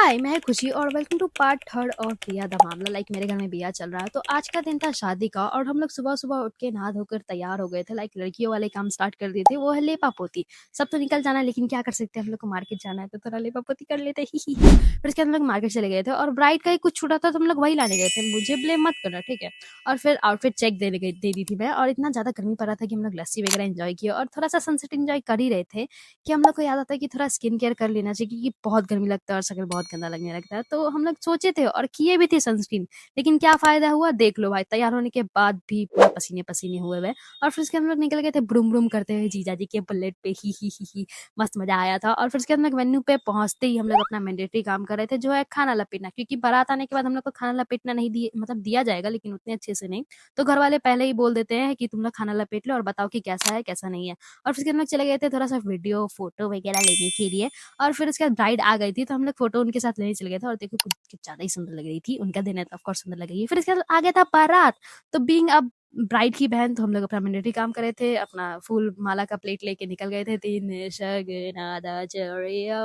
हाय, मैं खुशी और वेलकम टू पार्ट थर्ड और प्रिया द मामला। मेरे घर में बिया चल रहा है, तो आज का दिन था शादी का और हम लोग सुबह-सुबह उठ के नहा धोकर तैयार हो गए थे। लड़कियों वाले काम स्टार्ट कर दिए थे, वो है लेपा-पोती। सब तो निकल जाना है लेकिन क्या कर सकते हैं, हम लोग को मार्केट जाना है तो थोड़ा लेपा-पोती कर लेते हैं। ही। फिर उसके बाद हम लोग मार्केट चले गए थे और ब्राइड का ही कुछ छूटा था तो हम लोग वही लाने गए थे। मुझे ब्लेम मत करना, ठीक है? और फिर आउटफिट चेक दे दी थी मैं, और इतना ज़्यादा गर्मी पड़ रहा था कि हम लोग लस्सी वगैरह एन्जॉय किए और थोड़ा-सा सनसेट एन्जॉय कर ही रहे थे कि हम लोग को याद आता है कि थोड़ा स्किन केयर कर लेना चाहिए क्योंकि बहुत गर्मी लगता है और शक्ल बहुत गंदा लगने लगता है। तो हम लोग सोचे थे और किए भी थे सनस्क्रीन, लेकिन क्या फ़ायदा हुआ देख लो भाई, तैयार होने के बाद भी पूरा पसीने-पसीने हुए हुए। और फिर उसके बाद हम लोग निकल गए थे ब्रूम-ब्रूम करते हुए जीजा जी के बुलेट पे। ही। मस्त मज़ा आया था। और फिर उसके बाद हम लोग वेन्यू पे पहुँचते ही हम लोग अपना मैंडेटरी काम कर रहे थे, जो है खाना लपेटना, क्योंकि बारात आने के बाद हम लोग को खाना लपेटना नहीं दिए, मतलब दिया जाएगा लेकिन उतने अच्छे से नहीं। तो घर वाले पहले ही बोल देते हैं कि तुम लोग खाना लपेट लो और बताओ कि कैसा है, कैसा नहीं है। और फिर उसके बाद हम लोग चले गए थे थोड़ा-सा वीडियो, फ़ोटो वगैरह लेने के लिए। और फिर उसके बाद ब्राइड आ गई थी, तो हम लोग फ़ोटो उनके साथ लेने चले गए थे और देखो कुछ ज़्यादा ही सुंदर लग रही थी। उनका दिन है तो ऑफ़ कोर्स सुंदर लगेगी। फिर इसके बाद आ गया था बारात, तो बीइंग अ ब्राइड की बहन तो हम लोग अपना मैंडेटरी काम कर रहे थे, अपना फूल माला का प्लेट लेके निकल गए थे। दिन शगनादा चढ़िया।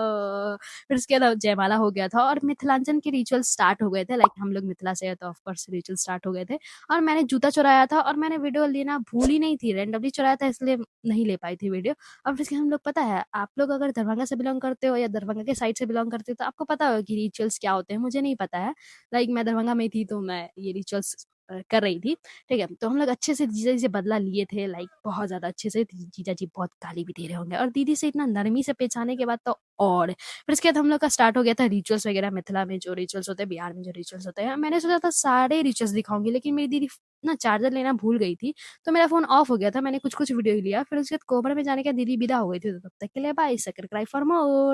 फिर उसके बाद जयमाला हो गया था और मिथिलांचल के रिचुअल स्टार्ट हो गए थे। हम लोग मिथिला से है तो ऑफ़ कोर्स रिचुअल स्टार्ट हो गए थे। और मैंने जूता चुराया था और मैंने वीडियो लेना भूली नहीं थी, रैंडमली चुराया था इसलिए नहीं ले पाई थी वीडियो। और फिर इसके हम लोग, पता है, आप लोग अगर दरभंगा से बिलॉन्ग करते हो या दरभंगा के साइड से बिलॉन्ग करते हो तो आपको पता होगा कि रिचुअल्स क्या होते हैं। मुझे नहीं पता है। मैं दरभंगा में थी तो मैं ये रिचुअल्स कर रही थी, ठीक है? तो हम लोग अच्छे से जीजा जी से बदला लिए थे, बहुत ज़्यादा अच्छे से। जीजा जी बहुत गाली भी दे रहे होंगे और दीदी से इतना नरमी से पेश आने के बाद तो और। फिर उसके बाद हम लोग का स्टार्ट हो गया था रिचुअल्स वगैरह, मिथिला में जो रिचुअल्स होते हैं, बिहार में जो रिचुअल्स होते हैं। मैंने सोचा था सारे रिचुअल्स दिखाऊँगी, लेकिन मेरी दीदी ना चार्जर लेना भूल गई थी, तो मेरा फ़ोन ऑफ हो गया था। मैंने कुछ-कुछ वीडियो ही लिया। फिर उसके बाद कोबरा में जाने के बाद दीदी विदा हो गई थी, तो तब तक के लिए बाय, सब्सक्राइब फॉर मोर।